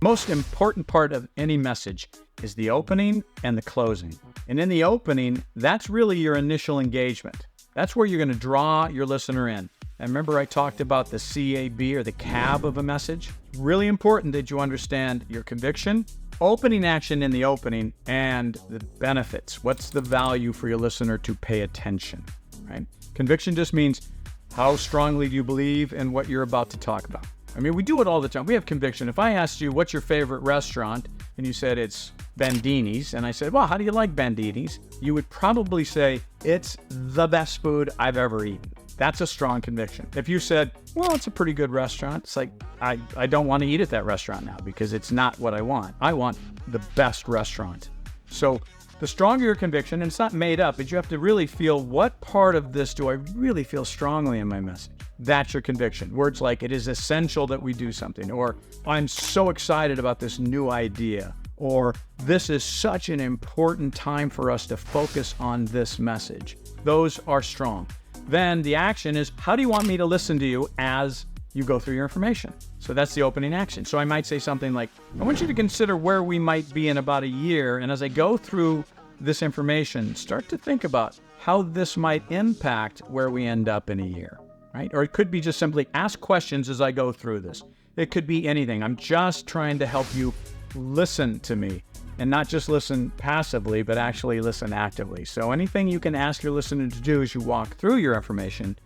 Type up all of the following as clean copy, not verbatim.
Most important part of any message is the opening and the closing. And in the opening, that's really your initial engagement. That's where you're going to draw your listener in. And remember I talked about the CAB or the cab of a message? Really important that you understand your conviction, opening action in the opening, and the benefits. What's the value for your listener to pay attention, right? Conviction just means how strongly do you believe in what you're about to talk about. I mean, we do it all the time. We have conviction. If I asked you, what's your favorite restaurant? And you said it's Bandini's. And I said, well, how do you like Bandini's? You would probably say, it's the best food I've ever eaten. That's a strong conviction. If you said, well, it's a pretty good restaurant, it's like, I don't want to eat at that restaurant now because it's not what I want. I want the best restaurant. So the stronger your conviction, and it's not made up, but you have to really feel, what part of this do I really feel strongly in my message? That's your conviction. Words like, it is essential that we do something, or I'm so excited about this new idea, or this is such an important time for us to focus on this message. Those are strong. Then the action is, how do you want me to listen to you as you go through your information? So that's the opening action. So I might say something like, I want you to consider where we might be in about a year. And as I go through this information, start to think about how this might impact where we end up in a year, right? Or it could be just simply ask questions as I go through this. It could be anything. I'm just trying to help you listen to me, and not just listen passively, but actually listen actively. So anything you can ask your listener to do as you walk through your information,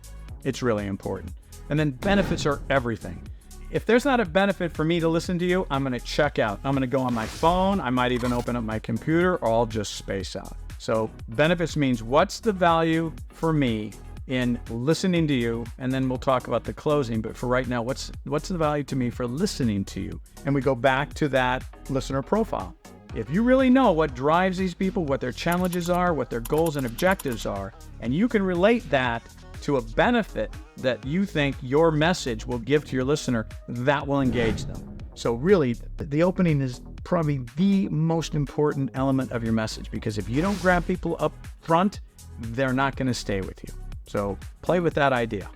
it's really important. And then benefits are everything. If there's not a benefit for me to listen to you, I'm going to check out. I'm going to go on my phone. I might even open up my computer, or I'll just space out. So benefits means, what's the value for me in listening to you? And then we'll talk about the closing. But for right now, what's the value to me for listening to you? And we go back to that listener profile. If you really know what drives these people, what their challenges are, what their goals and objectives are, and you can relate that to a benefit that you think your message will give to your listener, that will engage them. So really, the opening is probably the most important element of your message, because if you don't grab people up front, they're not going to stay with you. So play with that idea.